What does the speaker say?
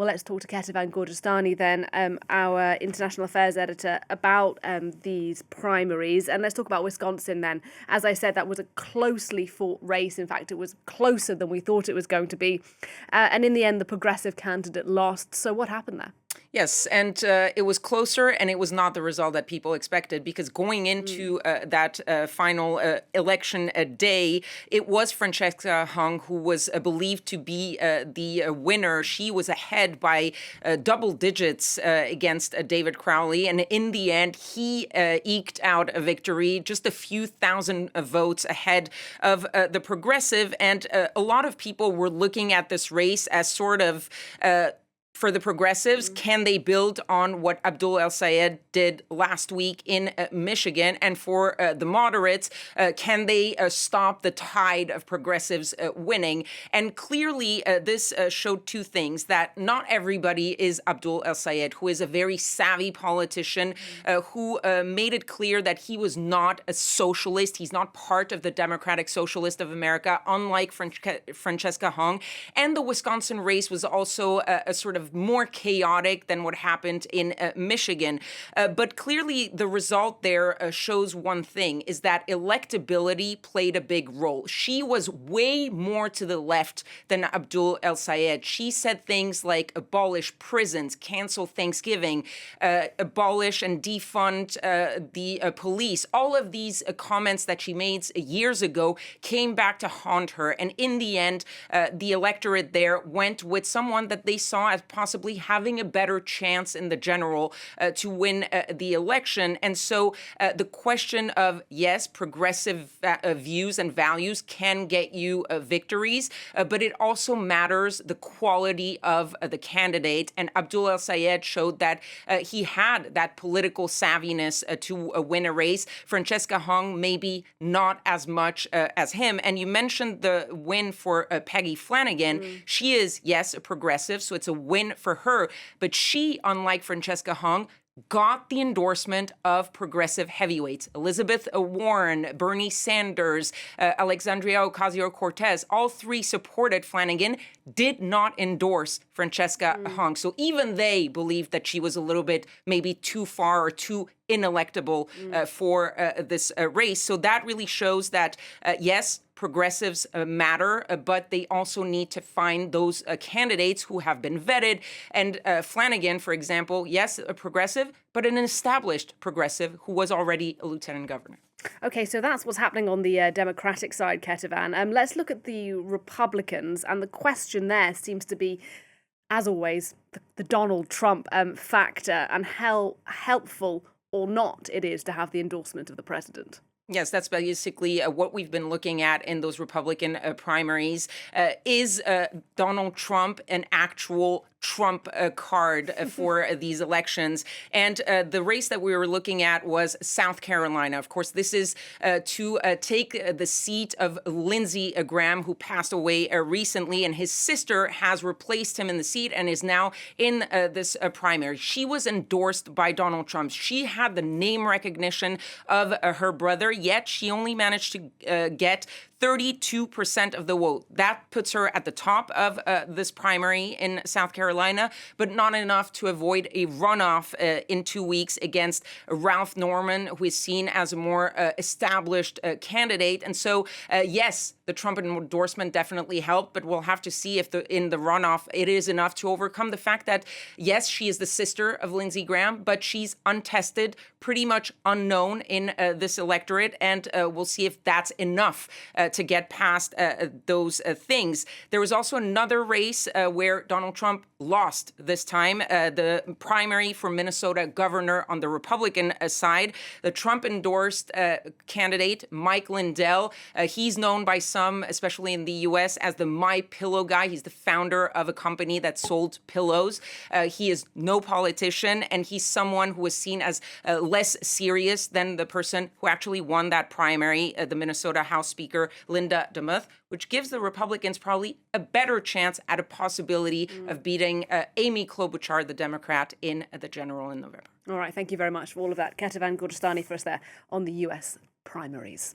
Well, let's talk to Kethevane Gorjestani then, our international affairs editor, about these primaries. And let's talk about Wisconsin then. As I said, that was a closely fought race. In fact, it was closer than we thought it was going to be. And in the end, the progressive candidate lost. So what happened there? Yes, and it was closer, and it was not the result that people expected, because going into that final election day, it was Francesca Hung who was believed to be the winner. She was ahead by double digits against David Crowley, and in the end, he eked out a victory, just a few thousand votes ahead of the progressive, and a lot of people were looking at this race as sort of for the progressives, can they build on what Abdul El-Sayed did last week in Michigan? And for the moderates, can they stop the tide of progressives winning? And clearly, this showed two things: that not everybody is Abdul El-Sayed, who is a very savvy politician, who made it clear that he was not a socialist. He's not part of the Democratic Socialist of America, unlike Francesca Hung. And the Wisconsin race was also a sort of more chaotic than what happened in Michigan. But clearly the result there shows one thing, is that electability played a big role. She was way more to the left than Abdul El-Sayed. She said things like abolish prisons, cancel Thanksgiving, abolish and defund the police. All of these comments that she made years ago came back to haunt her. And in the end, the electorate there went with someone that they saw as possibly having a better chance in the general to win the election. And so the question of, yes, progressive views and values can get you victories, but it also matters the quality of the candidate. And Abdul El-Sayed showed that he had that political savviness to win a race. Francesca Hung, maybe not as much as him. And you mentioned the win for Peggy Flanagan. She is, yes, a progressive, so it's a win for her. But she, unlike Francesca Hung, got the endorsement of progressive heavyweights. Elizabeth Warren, Bernie Sanders, Alexandria Ocasio-Cortez, all three supported Flanagan, did not endorse Francesca Hung. So even they believed that she was a little bit maybe too far or too inelectable for this race. So that really shows that, yes, progressives matter, but they also need to find those candidates who have been vetted. And Flanagan, for example, yes, a progressive, but an established progressive who was already a lieutenant governor. Okay, so that's what's happening on the Democratic side, Kethevane. Let's look at the Republicans, and the question there seems to be, as always, the Donald Trump factor, and how helpful or not it is to have the endorsement of the president. Yes, that's basically what we've been looking at in those Republican primaries. Is Donald Trump an actual Trump card for these elections? And the race that we were looking at was South Carolina. Of course, this is to take the seat of Lindsay Graham, who passed away recently, and his sister has replaced him in the seat and is now in this primary. She was endorsed by Donald Trump. She had the name recognition of her brother, yet she only managed to get 32% of the vote. That puts her at the top of this primary in South Carolina, but not enough to avoid a runoff in 2 weeks against Ralph Norman, who is seen as a more established candidate. And so, yes, the Trump endorsement definitely helped, but we'll have to see if in the runoff it is enough to overcome the fact that, yes, she is the sister of Lindsey Graham, but she's untested, pretty much unknown in this electorate, and we'll see if that's enough to get past those things. There was also another race where Donald Trump lost this time, the primary for Minnesota governor on the Republican side. The Trump-endorsed candidate, Mike Lindell, he's known by some, especially in the U.S., as the My Pillow guy. He's the founder of a company that sold pillows. He is no politician, and he's someone who is seen as less serious than the person who actually won that primary, the Minnesota House Speaker Lisa Demuth, which gives the Republicans probably a better chance at a possibility of beating Amy Klobuchar, the Democrat, in the general in November. All right, thank you very much for all of that. Kethevane Gorjestani for us there on the U.S. primaries.